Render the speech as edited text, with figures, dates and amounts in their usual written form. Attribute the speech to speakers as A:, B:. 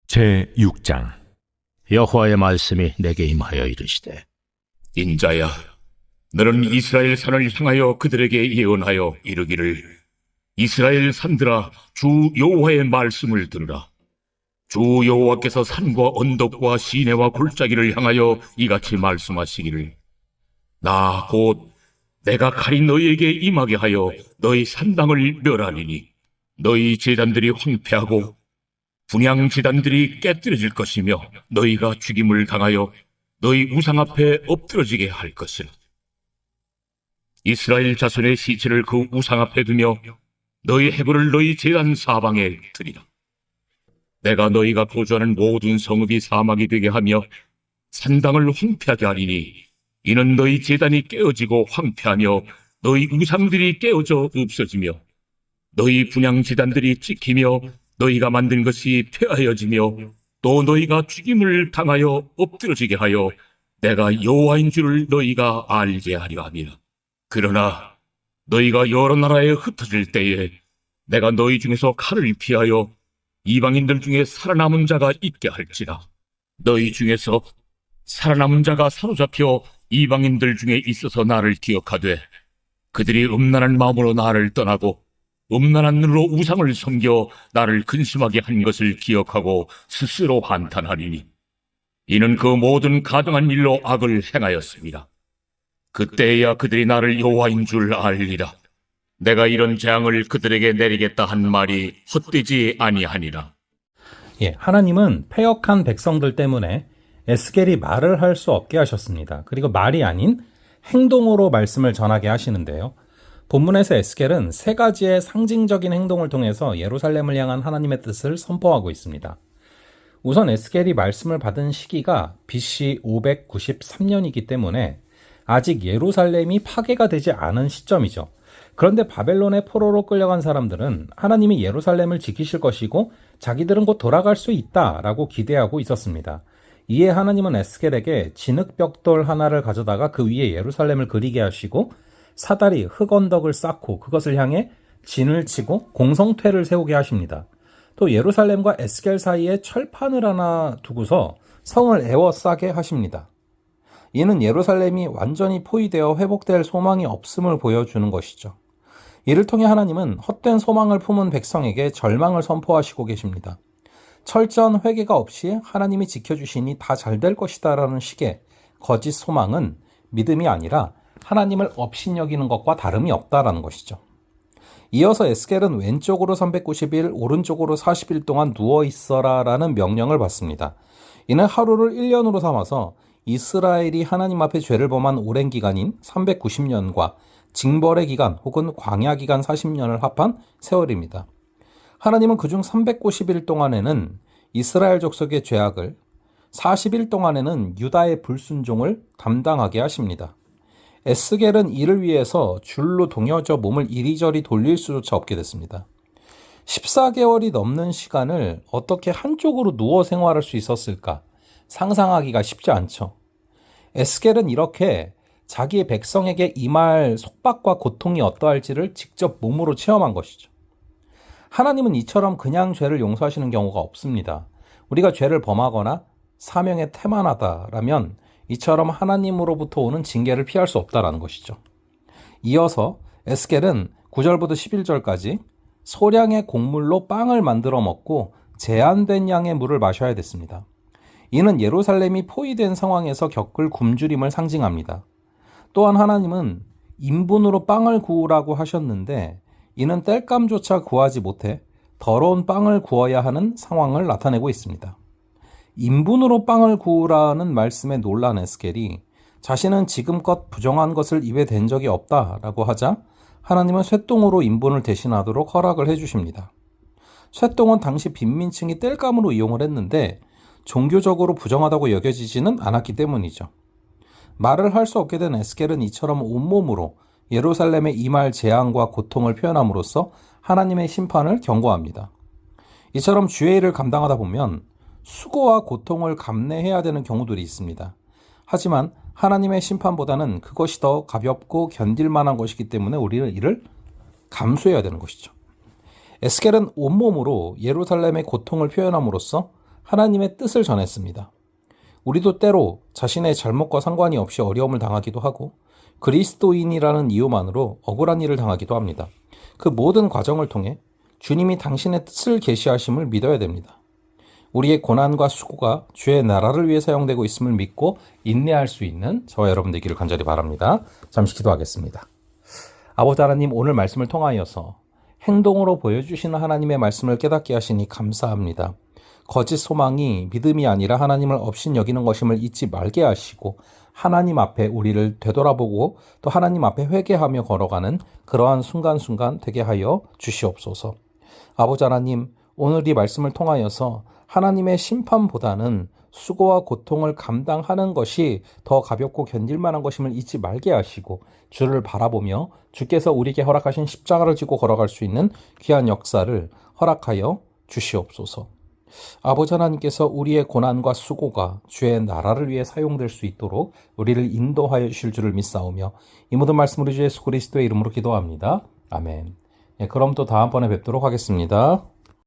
A: 제6장.
B: 여호와의 말씀이 내게 임하여 이르시되,
C: 인자야, 너는 이스라엘 산을 향하여 그들에게 예언하여 이르기를, 이스라엘 산들아, 주 여호와의 말씀을 들으라. 주 여호와께서 산과 언덕과 시내와 골짜기를 향하여 이같이 말씀하시기를, 나 곧 내가 칼이 너희에게 임하게 하여 너희 산당을 멸하리니 너희 제단들이 황폐하고 분향 제단들이 깨뜨려질 것이며 너희가 죽임을 당하여 너희 우상 앞에 엎드러지게 할 것이라. 이스라엘 자손의 시체를 그 우상 앞에 두며 너희 해골을 너희 제단 사방에 드리라. 내가 너희가 거주하는 모든 성읍이 사막이 되게 하며 산당을 황폐하게 하리니 이는 너희 제단이 깨어지고 황폐하며 너희 우상들이 깨어져 없어지며 너희 분향 제단들이 찍히며 너희가 만든 것이 폐하여지며 또 너희가 죽임을 당하여 엎드러지게 하여 내가 여호와인 줄을 너희가 알게 하려 함이라. 그러나 너희가 여러 나라에 흩어질 때에 내가 너희 중에서 칼을 피하여 이방인들 중에 살아남은 자가 있게 할지라. 너희 중에서 살아남은 자가 사로잡혀 이방인들 중에 있어서 나를 기억하되 그들이 음란한 마음으로 나를 떠나고 음란한 눈으로 우상을 섬겨 나를 근심하게 한 것을 기억하고 스스로 한탄하리니 이는 그 모든 가증한 일로 악을 행하였습니다. 그때야 그들이 나를 여호와인 줄 알리라. 내가 이런 재앙을 그들에게 내리겠다 한 말이 헛되지 아니하니라.
D: 하나님은 패역한 백성들 때문에 에스겔이 말을 할 수 없게 하셨습니다. 그리고 말이 아닌 행동으로 말씀을 전하게 하시는데요. 본문에서 에스겔은 세 가지의 상징적인 행동을 통해서 예루살렘을 향한 하나님의 뜻을 선포하고 있습니다. 우선 에스겔이 말씀을 받은 시기가 BC 593년이기 때문에 아직 예루살렘이 파괴가 되지 않은 시점이죠. 그런데 바벨론의 포로로 끌려간 사람들은 하나님이 예루살렘을 지키실 것이고 자기들은 곧 돌아갈 수 있다라고 기대하고 있었습니다. 이에 하나님은 에스겔에게 진흙벽돌 하나를 가져다가 그 위에 예루살렘을 그리게 하시고 사다리, 흙언덕을 쌓고 그것을 향해 진을 치고 공성퇴를 세우게 하십니다. 또 예루살렘과 에스겔 사이에 철판을 하나 두고서 성을 에워싸게 하십니다. 이는 예루살렘이 완전히 포위되어 회복될 소망이 없음을 보여주는 것이죠. 이를 통해 하나님은 헛된 소망을 품은 백성에게 절망을 선포하시고 계십니다. 철저한 회개가 없이 하나님이 지켜주시니 다 잘 될 것이다 라는 식의 거짓 소망은 믿음이 아니라 하나님을 업신여기는 것과 다름이 없다라는 것이죠. 이어서 에스겔은 왼쪽으로 390일, 오른쪽으로 40일 동안 누워있어라 라는 명령을 받습니다. 이는 하루를 1년으로 삼아서 이스라엘이 하나님 앞에 죄를 범한 오랜 기간인 390년과 징벌의 기간 혹은 광야 기간 40년을 합한 세월입니다. 하나님은 그중 390일 동안에는 이스라엘 족속의 죄악을, 40일 동안에는 유다의 불순종을 담당하게 하십니다. 에스겔은 이를 위해서 줄로 동여져 몸을 이리저리 돌릴 수조차 없게 됐습니다. 14개월이 넘는 시간을 어떻게 한쪽으로 누워 생활할 수 있었을까? 상상하기가 쉽지 않죠. 에스겔은 이렇게 자기의 백성에게 임할 속박과 고통이 어떠할지를 직접 몸으로 체험한 것이죠. 하나님은 이처럼 그냥 죄를 용서하시는 경우가 없습니다. 우리가 죄를 범하거나 사명에 태만하다라면 이처럼 하나님으로부터 오는 징계를 피할 수 없다라는 것이죠. 이어서 에스겔은 9절부터 11절까지 소량의 곡물로 빵을 만들어 먹고 제한된 양의 물을 마셔야 됐습니다. 이는 예루살렘이 포위된 상황에서 겪을 굶주림을 상징합니다. 또한 하나님은 인분으로 빵을 구우라고 하셨는데 이는 땔감조차 구하지 못해 더러운 빵을 구워야 하는 상황을 나타내고 있습니다. 인분으로 빵을 구우라는 말씀에 놀란 에스겔이 자신은 지금껏 부정한 것을 입에 댄 적이 없다라고 하자 하나님은 쇠똥으로 인분을 대신하도록 허락을 해주십니다. 쇠똥은 당시 빈민층이 땔감으로 이용을 했는데 종교적으로 부정하다고 여겨지지는 않았기 때문이죠. 말을 할 수 없게 된 에스겔은 이처럼 온몸으로 예루살렘에 임할 재앙과 고통을 표현함으로써 하나님의 심판을 경고합니다. 이처럼 주의 일을 감당하다 보면 수고와 고통을 감내해야 되는 경우들이 있습니다. 하지만 하나님의 심판보다는 그것이 더 가볍고 견딜 만한 것이기 때문에 우리는 이를 감수해야 되는 것이죠. 에스겔은 온몸으로 예루살렘의 고통을 표현함으로써 하나님의 뜻을 전했습니다. 우리도 때로 자신의 잘못과 상관이 없이 어려움을 당하기도 하고 그리스도인이라는 이유만으로 억울한 일을 당하기도 합니다. 그 모든 과정을 통해 주님이 당신의 뜻을 계시하심을 믿어야 됩니다. 우리의 고난과 수고가 주의 나라를 위해 사용되고 있음을 믿고 인내할 수 있는 저와 여러분 되기를 간절히 바랍니다. 잠시 기도하겠습니다. 아버지 하나님, 오늘 말씀을 통하여서 행동으로 보여주시는 하나님의 말씀을 깨닫게 하시니 감사합니다. 거짓 소망이 믿음이 아니라 하나님을 업신여기는 것임을 잊지 말게 하시고 하나님 앞에 우리를 되돌아보고 또 하나님 앞에 회개하며 걸어가는 그러한 순간순간 되게 하여 주시옵소서. 아버지 하나님, 오늘 이 말씀을 통하여서 하나님의 심판보다는 수고와 고통을 감당하는 것이 더 가볍고 견딜 만한 것임을 잊지 말게 하시고 주를 바라보며 주께서 우리에게 허락하신 십자가를 지고 걸어갈 수 있는 귀한 역사를 허락하여 주시옵소서. 아버지 하나님께서 우리의 고난과 수고가 주의 나라를 위해 사용될 수 있도록 우리를 인도하여 주실 줄을 믿사오며 이 모든 말씀을 주 예수 그리스도의 이름으로 기도합니다. 아멘. 그럼 또 다음번에 뵙도록 하겠습니다.